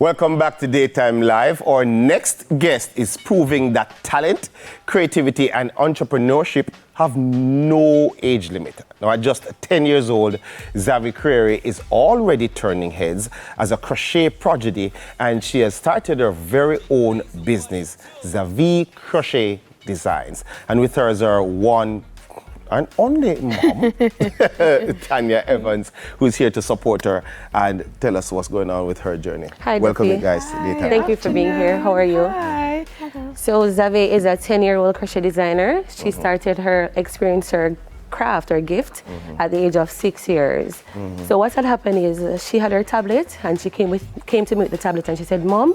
Welcome back to Daytime Live. Our next guest is proving that talent, creativity, and entrepreneurship have no age limit. Now, at just 10 years old, Zavee Creary is already turning heads as a crochet prodigy, and she has started her very own business, Zavee Crochet Designs. And with her is her one and only mom, Tanya Evans, who's here to support her and tell us what's going on with her journey. Hi, welcome Duffy. you guys to Daytime. Thank you for being here. How are you? Hi. Hello. So Zavee is a 10-year-old crochet designer. She started her craft or gift at the age of 6 years. So what had happened is she had her tablet and she came to me with the tablet and she said, "Mom,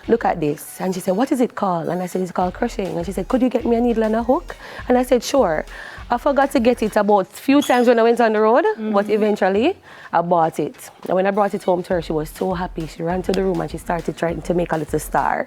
look at this." And she said, "What is it called?" And I said, "It's called crocheting." And she said, "Could you get me a needle and a hook?" And I said, "Sure." I forgot to get it about a few times when I went on the road, but eventually I bought it. And when I brought it home to her, she was so happy. She ran to the room and she started trying to make a little star.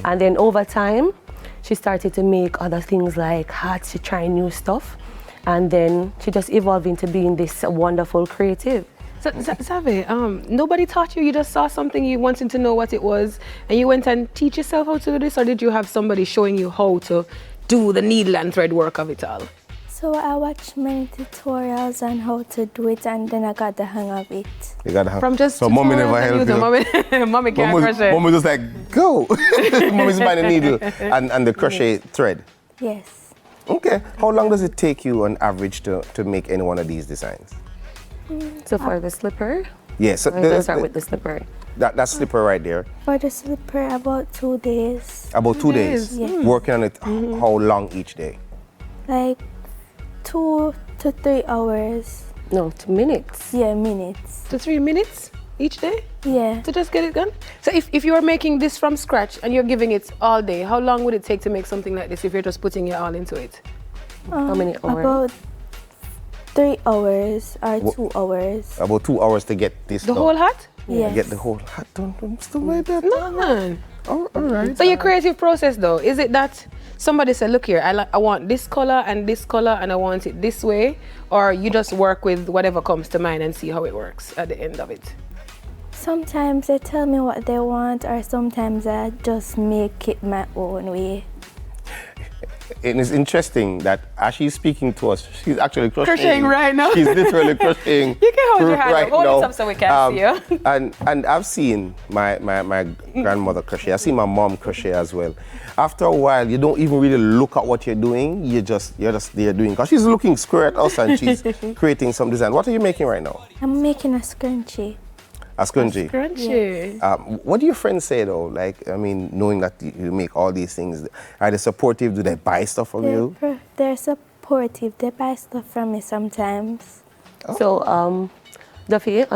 And then over time, she started to make other things like hats. She tried new stuff. And then she just evolved into being this wonderful creative. So, Zavee, nobody taught you? You just saw something, you wanted to know what it was, and you went and teach yourself how to do this, or did you have somebody showing you how to do the needle and thread work of it all? So I watched many tutorials on how to do it, and then I got the hang of it. You got to have. From just so mommy never helped you. Mommy can't crochet. Mommy was just like, go. Mommy's buying the needle and the crochet thread. Yes. Okay. How long does it take you on average to make any one of these designs? So for the slipper, Yes. Yeah, so let's start with the slipper. That slipper right there. For the slipper, about 2 days. About 2 days. Yeah. Working on it. How long each day? Like 2 to 3 hours. No, 2 minutes. Yeah, minutes. 2 to 3 minutes each day Yeah. to just get it done? So if you're making this from scratch and you're giving it all day, how long would it take to make something like this if you're just putting it all into it? How many hours? About 3 hours or 2 hours. About 2 hours to get this The done. whole hat? Yes. Get the whole hat done. Stuff like that. No, man. All right. So your creative process though, is it that somebody said, look here, I want this color and I want it this way, or you just work with whatever comes to mind and see how it works at the end of it? Sometimes they tell me what they want, or sometimes I just make it my own way. It is interesting that as she's speaking to us, she's actually Crocheting right now. She's literally crocheting. You can hold your hand right up. Hold now. it up so we can see you. And I've seen my grandmother crochet. I see my mom crochet as well. After a while, you don't even really look at what you're doing. You're just there doing. Because she's looking square at us and she's creating some design. What are you making right now? I'm making a scrunchie. A scrunchie. Crunchy. What do your friends say though? Like, I mean, knowing that you make all these things, are they supportive? Do they buy stuff from you? They're supportive. They buy stuff from me sometimes. Oh. So, Duffy,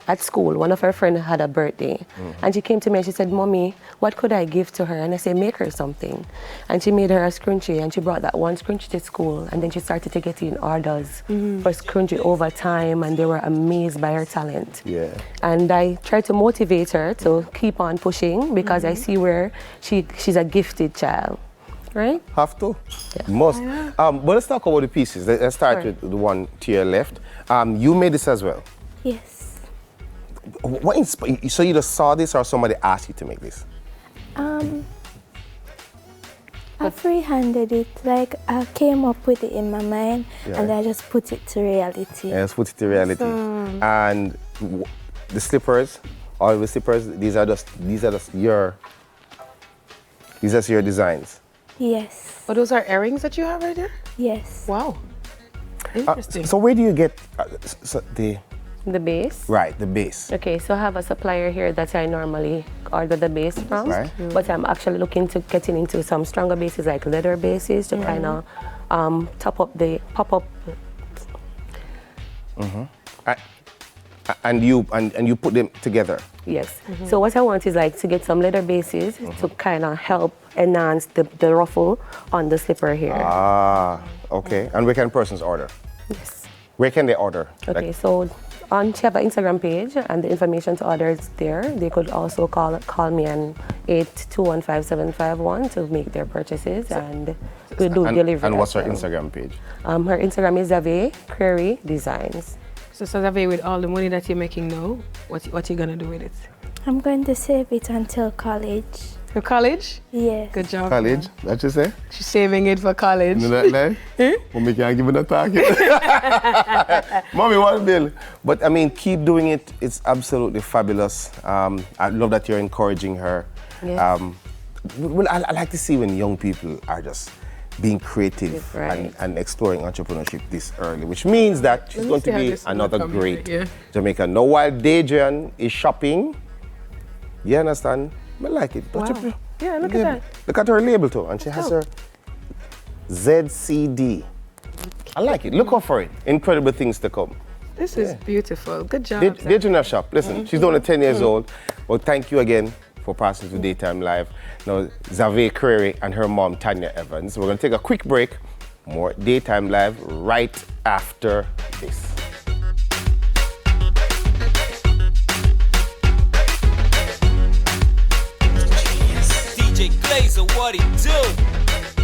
at school, one of her friends had a birthday, and she came to me and she said, "Mommy, what could I give to her?" And I said, "Make her something." And she made her a scrunchie, and she brought that one scrunchie to school, and then she started to get in orders for scrunchie over time, and they were amazed by her talent. Yeah. And I tried to motivate her to keep on pushing because I see where she's a gifted child. Right? Have to. Yeah. Must. But let's talk about the pieces. Let's start with the one to your left. You made this as well. Yes. So you just saw this or somebody asked you to make this? I freehanded it. Like, I came up with it in my mind, and I just put it to reality. Yeah, let's put it to reality. And the slippers, all the slippers, these are just your designs. Yes. Oh, those are earrings that you have right there? Yes. Wow. Interesting. So where do you get The base? Right, the base. Okay, so I have a supplier here that I normally order the base from. Right. But I'm actually looking to getting into some stronger bases like leather bases to kind of top up the pop-up. And you put them together. Yes. So what I want is like to get some leather bases to kind of help enhance the ruffle on the slipper here. Ah, okay. And where can persons order? Yes. Where can they order? Okay, so she have an Instagram page and the information to order is there. They could also call me on 8215751 to make their purchases and we do delivery. And what's her as well. Instagram page? Her Instagram is Zavee Creary Designs. So Zavee, with all the money that you're making now, what you gonna do with it? I'm going to save it until college. For college? Yes. Good job. College, that's you say? She's saving it for college. You know that line? Mommy can't give it a target. Mommy, one bill. But I mean, keep doing it. It's absolutely fabulous. I love that you're encouraging her. Yes. Well, I like to see when young people are just being creative Right. and exploring entrepreneurship this early, which means that she's going to be another great Jamaican. Now, while Dejan is shopping, you understand? I like it. Wow. Yeah, look at that. Look at her label too, and she has her ZCD. I like it. Look out for it. Incredible things to come. This is beautiful. Good job. Dejan shop. Listen, she's only 10 years old. Well, thank you again for passing to Daytime Live. Now, Zavee Creary and her mom, Tanya Evans. We're going to take a quick break. More Daytime Live right after this. DJ Glazer, what he do?